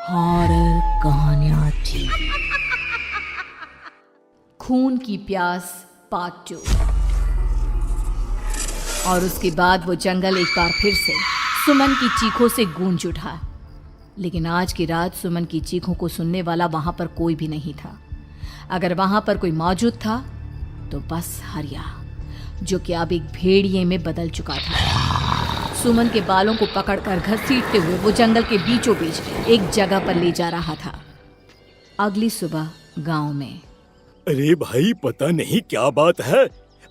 Horror कहानियां थी। खून की प्यास पार्ट 2। और उसके बाद वो जंगल एक बार फिर से सुमन की चीखों से गूंज उठा। लेकिन आज की रात सुमन की चीखों को सुनने वाला वहां पर कोई भी नहीं था। अगर वहां पर कोई मौजूद था तो बस हरिया, जो कि अब एक भेड़िए में बदल चुका था। सुमन के बालों को पकड़कर घसीटते हुए वो जंगल के बीचों बीच एक जगह पर ले जा रहा था। अगली सुबह गांव में। अरे भाई, पता नहीं क्या बात है,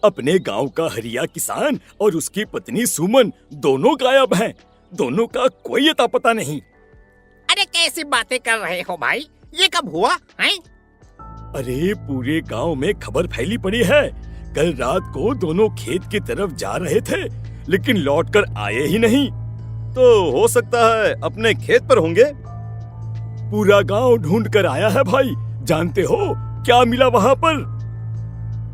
अपने गांव का हरिया किसान और उसकी पत्नी सुमन दोनों गायब हैं। दोनों का कोई अता पता नहीं। अरे कैसी बातें कर रहे हो भाई, ये कब हुआ है? अरे पूरे गांव में खबर फैली पड़ी है। कल रात को दोनों खेत की तरफ जा रहे थे, लेकिन लौटकर आए ही नहीं। तो हो सकता है अपने खेत पर होंगे। पूरा गांव ढूंढ कर आया है भाई। जानते हो क्या मिला वहाँ पर?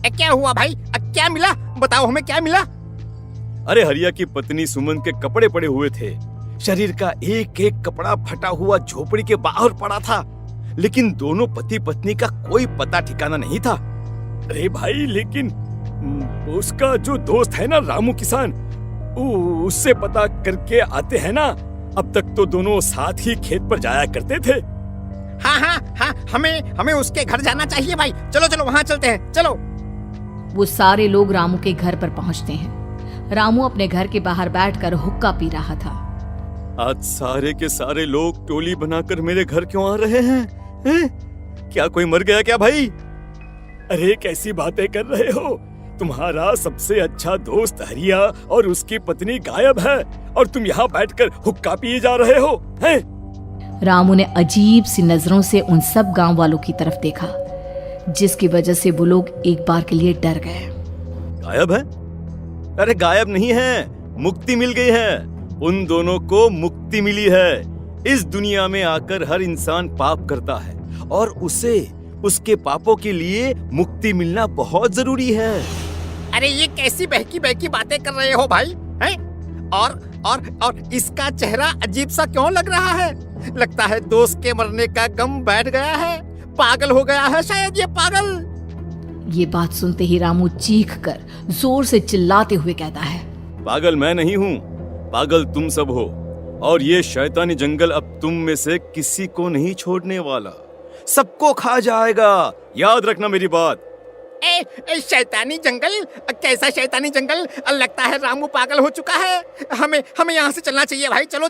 क्या हुआ भाई? क्या मिला? बताओ हमें, क्या मिला? अरे हरिया की पत्नी सुमन के कपड़े पड़े हुए थे। शरीर का एक एक कपड़ा फटा हुआ झोपड़ी के बाहर पड़ा था, लेकिन दोनों पति पत्नी का कोई पता ठिकाना नहीं था। अरे भाई, लेकिन उसका जो दोस्त है ना रामू किसान, उससे पता करके आते हैं ना। अब तक तो दोनों साथ ही खेत पर जाया करते थे। हाँ, हमें उसके घर जाना चाहिए भाई। चलो वहाँ चलते हैं, चलो। वो सारे लोग रामू के घर पर पहुंचते हैं। रामू अपने घर के बाहर बैठकर हुक्का पी रहा था। आज सारे के सारे लोग टोली बनाकर मेरे घर क्यों आ रहे हैं? क्या कोई मर गया क्या भाई? अरे कैसी बातें कर रहे हो? तुम्हारा सबसे अच्छा दोस्त हरिया और उसकी पत्नी गायब है और तुम यहाँ बैठकर हुक्का पिए जा रहे हो हैं? रामू ने अजीब सी नजरों से उन सब गांव वालों की तरफ देखा, जिसकी वजह से वो लोग एक बार के लिए डर गए। गायब है? अरे गायब नहीं है, मुक्ति मिल गई है। उन दोनों को मुक्ति मिली है। इस दुनिया में आकर हर इंसान पाप करता है और उसे उसके पापों के लिए मुक्ति मिलना बहुत जरूरी है। अरे ये कैसी बहकी बातें कर रहे हो भाई, हैं? और इसका चेहरा अजीब सा क्यों लग रहा है? लगता है दोस्त के मरने का गम बैठ गया है। पागल हो गया है शायद ये पागल। ये बात सुनते ही रामू चीख कर जोर से चिल्लाते हुए कहता है, पागल मैं नहीं हूँ, पागल तुम सब हो। और ये शैतानी जंगल अब तुम में से किसी को नहीं छोड़ने वाला, सबको खा जाएगा। याद रखना मेरी बात। शैतानी जंगल? कैसा शैतानी जंगल? लगता है रामू पागल हो चुका है। हमें यहाँ से चलना चाहिए भाई। चलो।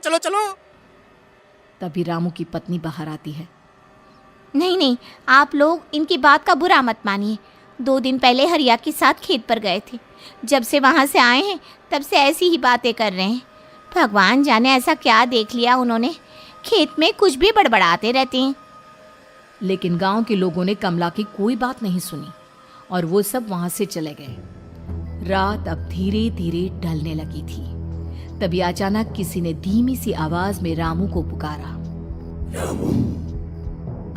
तभी रामू की पत्नी बाहर आती है। नहीं, आप लोग इनकी बात का बुरा मत मानिए। 2 दिन पहले हरिया के साथ खेत पर गए थे। जब से वहाँ से आए हैं तब से ऐसी ही बातें कर रहे हैं। भगवान जाने ऐसा क्या देख लिया उन्होंने, खेत में कुछ भी बड़बड़ाते रहते हैं। लेकिन गांव के लोगों ने कमला की कोई बात नहीं सुनी और वो सब वहां से चले गए। रात अब धीरे धीरे ढलने लगी थी। तभी अचानक किसी ने धीमी सी आवाज में रामू को पुकारा। रामू,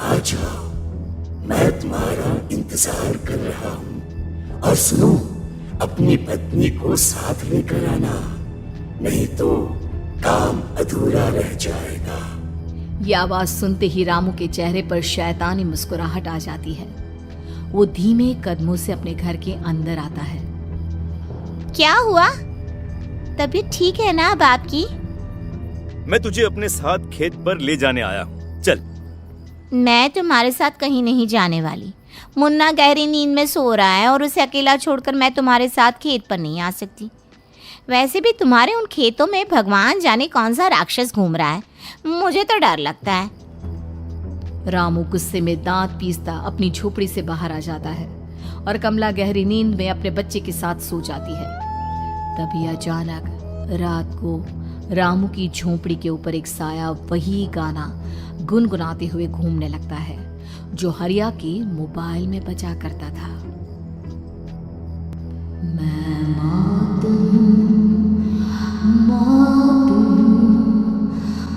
आ जाओ, मैं तुम्हारा इंतजार कर रहा हूँ। और सुनो, अपनी पत्नी को साथ लेकर आना, नहीं तो काम अधूरा रह जाएगा। ये आवाज सुनते ही रामू के चेहरे पर शैतानी मुस्कुराहट आ जाती है। वो धीमे कदमों से अपने घर के अंदर आता है। क्या हुआ? तबीयत ठीक है ना अब आपकी? मैं तुझे अपने साथ खेत पर ले जाने आया हूँ, चल। मैं तुम्हारे साथ कहीं नहीं जाने वाली। मुन्ना गहरी नींद में सो रहा है और उसे अकेला छोड़कर मैं तुम्हारे साथ खेत पर नहीं आ सकती। वैसे भी तुम्हारे उन खेतों में भगवान जाने कौन सा राक्षस घूम रहा है, मुझे तो डर लगता है। रामू गुस्से में दांत पीसता अपनी झोपड़ी से बाहर आ जाता है और कमला गहरी नींद में अपने बच्चे के साथ सो जाती है। तभी अचानक रात को रामू की झोपड़ी के ऊपर एक साया वही गाना गुनगुनाते हुए घूमने लगता है जो हरिया के मोबाइल में बजा करता था। मैं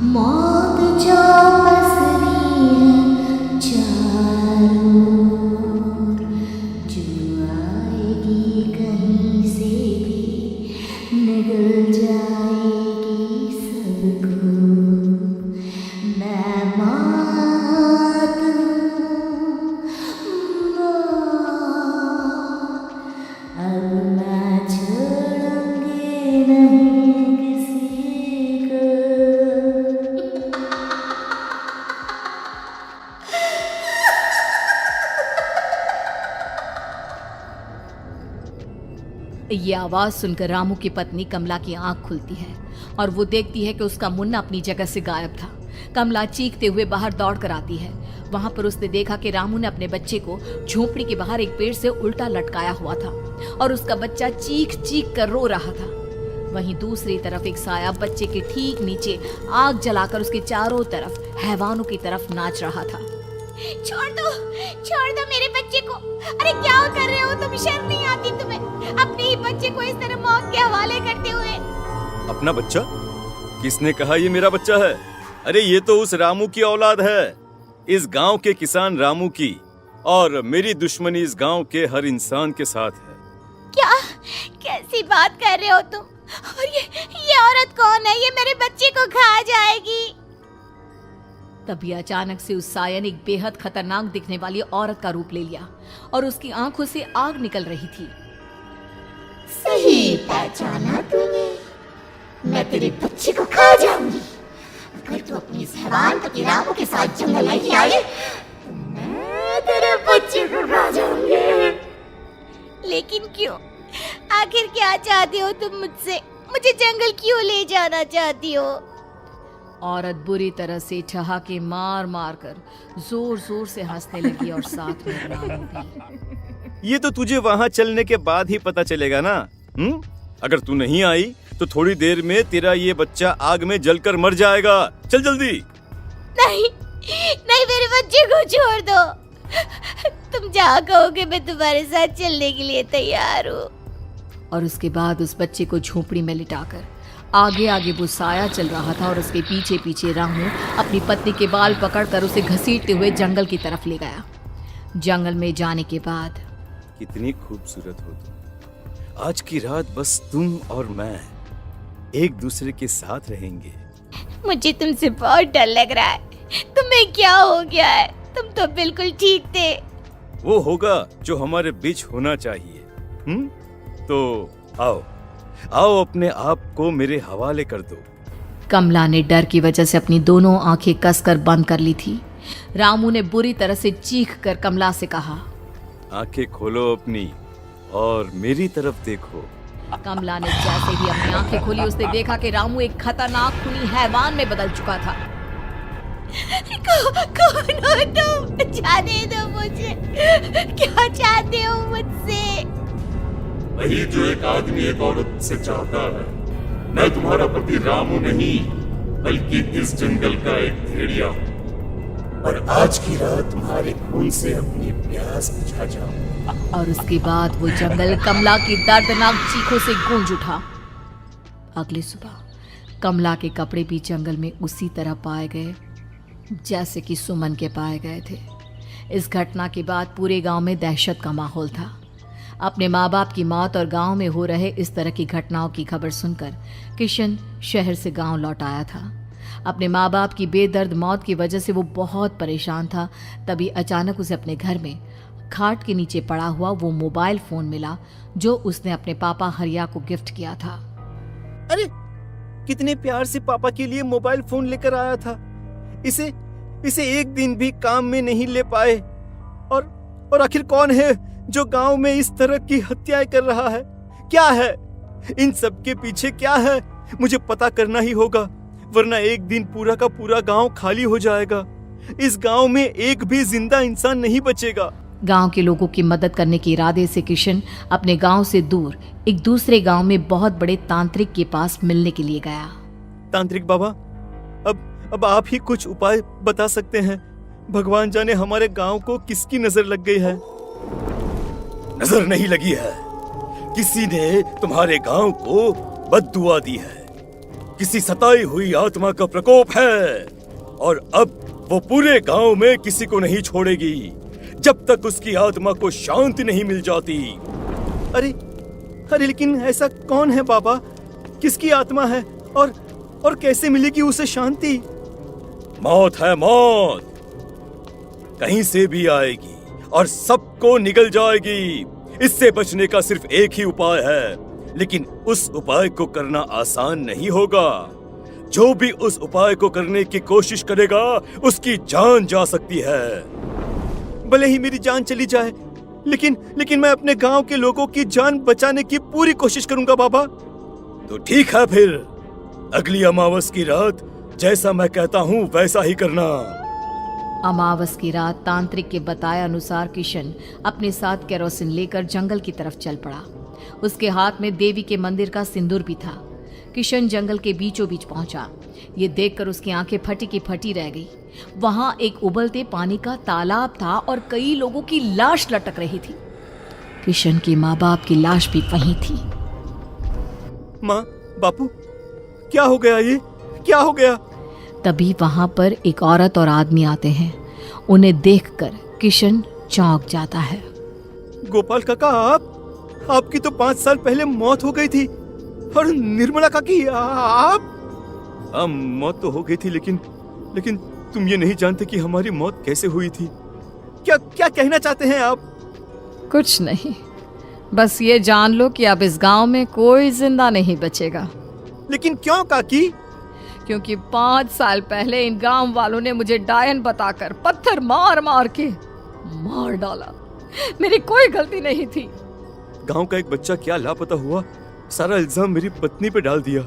मौत जो पसरी है चारों ओर, जो आएगी कहीं से भी निगल जाएगी सबको। मैं ये आवाज सुनकर रामू की पत्नी कमला की आंख खुलती है और वो देखती है कि उसका मुन्ना अपनी जगह से गायब था। कमला चीखते हुए बाहर दौड़ कर आती है। वहां पर उसने देखा कि रामू ने अपने बच्चे को झोपड़ी के बाहर एक पेड़ से उल्टा लटकाया हुआ था और उसका बच्चा चीख चीख कर रो रहा था। वहीं दूसरी तरफ एक साया बच्चे के ठीक नीचे आग जलाकर उसके चारों तरफ हैवानों की तरफ नाच रहा था। छोड़ दो मेरे बच्चे को। अरे क्या कर रहे हो तुम? शर्म नहीं आती तुम्हें अपने ही बच्चे को इस तरह मौत के हवाले करते हुए? अपना बच्चा? किसने कहा ये मेरा बच्चा है? अरे ये तो उस रामू की औलाद है, इस गांव के किसान रामू की, और मेरी दुश्मनी इस गांव के हर इंसान के साथ है। क्या? कैसी बात कर रहे हो तुम? और ये औरत कौन है? ये मेरे बच्चे को खा जाएगी। तभी अचानक से उस साया ने एक बेहद खतरनाक दिखने वाली औरत का रूप ले लिया और उसकी आंखों से आग निकल रही थी। सही पहचाना तूने, मैं तेरे बच्चे को खा जाऊंगी। अगर तू अपनी इस हैवान पति रामू के साथ जंगल नहीं आई तो मैं तेरे बच्चे को खा जाऊंगी। लेकिन क्यों? आखिर क्या चाहती हो तुम मुझसे? मुझे जंगल क्यों ले जाना चाहती हो? औरत बुरी तरह से ठहाके मार मार कर जोर जोर से हंसने लगी और साथ में रामू भी। ये तो तुझे वहाँ चलने के बाद ही पता चलेगा ना। अगर तू नहीं आई तो थोड़ी देर में तेरा ये बच्चा आग में जलकर मर जाएगा। चल जल्दी। नहीं, मेरे बच्चे को छोड़ दो। तुम जहाँ कहोगे मैं तुम्हारे साथ चलने के लिए तैयार हूँ। और उसके बाद उस बच्चे को झोपड़ी में लिटाकर आगे आगे वो साया चल रहा था और उसके पीछे पीछे रामू अपनी पत्नी के बाल पकड़कर उसे घसीटते हुए जंगल की तरफ ले गया। जंगल में जाने के बाद, कितनी खूबसूरत हो तुम। आज की रात बस तुम और मैं एक दूसरे के साथ रहेंगे। मुझे तुमसे बहुत डर लग रहा है। तुम्हें क्या हो गया है? तुम तो बिल्कुल ठीक थे। वो होगा जो हमारे बीच होना चाहिए। तो आओ अपने आप को मेरे हवाले कर दो। कमला ने डर की वजह से अपनी दोनों आंखें कसकर बंद कर ली थी। रामू ने बुरी तरह से चीख कर कमला से कहा, आंखें खोलो अपनी और मेरी तरफ देखो। कमला ने जैसे ही अपनी आंखें खोली उसने देखा कि रामू एक खतरनाक खूनी हैवान में बदल चुका था। कौन हो तुम? जाने दो मुझे। क्या चाहते हो मुझसे? वही जो एक आदमी एक औरत से चाहता है। मैं तुम्हारा पति रामू नहीं, बल्कि इस जंगल का एक भेड़िया हूँ, और आज की रात तुम्हारे खून से अपनी प्यास बुझा जाऊं। और उसके बाद वो जंगल कमला की दर्दनाक चीखों से गूंज उठा। अगली सुबह कमला के कपड़े भी जंगल में उसी तरह पाए गए जैसे कि सुमन के पाए गए थे। इस घटना के बाद पूरे गांव में दहशत का माहौल था। अपने माँ बाप की मौत और गांव में हो रहे इस तरह की घटनाओं की खबर सुनकर किशन शहर से गांव लौट आया था। अपने माँ बाप की बेदर्द मौत की वजह से वो बहुत परेशान था। तभी अचानक उसे अपने घर में खाट के नीचे पड़ा हुआ वो मोबाइल फोन मिला जो उसने अपने पापा हरिया को गिफ्ट किया था। अरे कितने प्यार से पापा के लिए मोबाइल फोन लेकर आया था। इसे एक दिन भी काम में नहीं ले पाए। और आखिर कौन है जो गांव में इस तरह की हत्याएं कर रहा है? क्या है इन सब के पीछे? क्या है? मुझे पता करना ही होगा, वरना एक दिन पूरा का पूरा गांव खाली हो जाएगा। इस गांव में एक भी जिंदा इंसान नहीं बचेगा। गांव के लोगों की मदद करने के इरादे से किशन अपने गांव से दूर एक दूसरे गांव में बहुत बड़े तांत्रिक के पास मिलने के लिए गया। तांत्रिक बाबा, अब आप ही कुछ उपाय बता सकते हैं। भगवान जाने हमारे गांव को किसकी नजर लग गई है। नजर नहीं लगी है, किसी ने तुम्हारे गांव को बद्दुआ दी है। किसी सताई हुई आत्मा का प्रकोप है और अब वो पूरे गांव में किसी को नहीं छोड़ेगी जब तक उसकी आत्मा को शांति नहीं मिल जाती। अरे लेकिन ऐसा कौन है बाबा? किसकी आत्मा है और कैसे मिलेगी उसे शांति? मौत है, मौत कहीं से भी आएगी और सबको निगल जाएगी। इससे बचने का सिर्फ एक ही उपाय है, लेकिन उस उपाय को करना आसान नहीं होगा। जो भी उस उपाय को करने की कोशिश करेगा उसकी जान जा सकती है। भले ही मेरी जान चली जाए, लेकिन मैं अपने गांव के लोगों की जान बचाने की पूरी कोशिश करूंगा बाबा। तो ठीक है, फिर अगली अमावस की रात जैसा मैं कहता हूँ वैसा ही करना। अमावस की रात तांत्रिक के बताए अनुसार किशन अपने साथ केरोसिन लेकर जंगल की तरफ चल पड़ा। उसके हाथ में देवी के मंदिर का सिंदूर भी था। किशन जंगल के बीचों बीच पहुंचा। ये देखकर उसकी आंखें फटी की फटी रह गई। वहां एक उबलते पानी का तालाब था और कई लोगों की लाश लटक रही थी। किशन के माँ बाप की लाश भी वहीं थी। माँ, बापू, क्या हो गया? ये क्या हो गया? तभी वहां पर एक औरत और आदमी आते हैं। उन्हें देखकर किशन चौंक जाता है। गोपाल काका, आपकी तो 5 साल पहले मौत हो गई थी। और निर्मला काकी, आप? मौत तो हो गई थी, लेकिन तुम ये नहीं जानते कि हमारी मौत कैसे हुई थी। क्या कहना चाहते हैं आप? कुछ नहीं, बस ये जान लो कि अब इस गांव में कोई जिंदा नहीं बचेगा। लेकिन क्यों काकी? क्योंकि 5 साल पहले इन गांव वालों ने मुझे डायन बताकर पत्थर मार मार के मार डाला। मेरी कोई गलती नहीं थी। गांव का एक बच्चा क्या लापता हुआ, सारा इल्जाम मेरी पत्नी पे डाल दिया।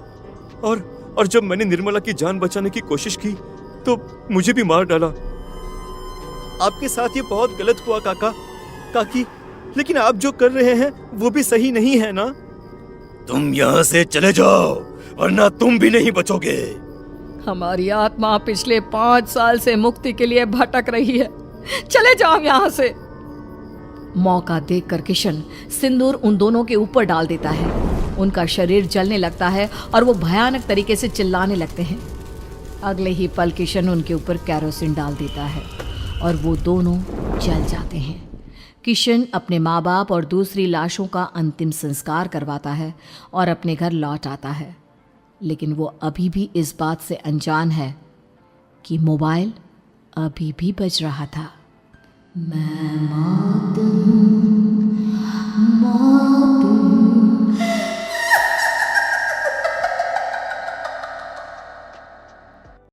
और जब मैंने निर्मला की जान बचाने की कोशिश की तो मुझे भी मार डाला। आपके साथ ये बहुत गलत हुआ काकी, लेकिन आप जो कर रहे हैं वो भी सही नहीं है ना? तुम यहाँ से चले जाओ वरना तुम भी नहीं बचोगे। हमारी आत्मा पिछले 5 साल से मुक्ति के लिए भटक रही है। चले जाओ यहाँ से। मौका देखकर किशन सिंदूर उन दोनों के ऊपर डाल देता है। उनका शरीर जलने लगता है और वो भयानक तरीके से चिल्लाने लगते हैं। अगले ही पल किशन उनके ऊपर केरोसिन डाल देता है और वो दोनों जल जाते हैं। किशन अपने माँ बाप और दूसरी लाशों का अंतिम संस्कार करवाता है और अपने घर लौट आता है। लेकिन वो अभी भी इस बात से अनजान है कि मोबाइल अभी भी बज रहा था। मैं मातम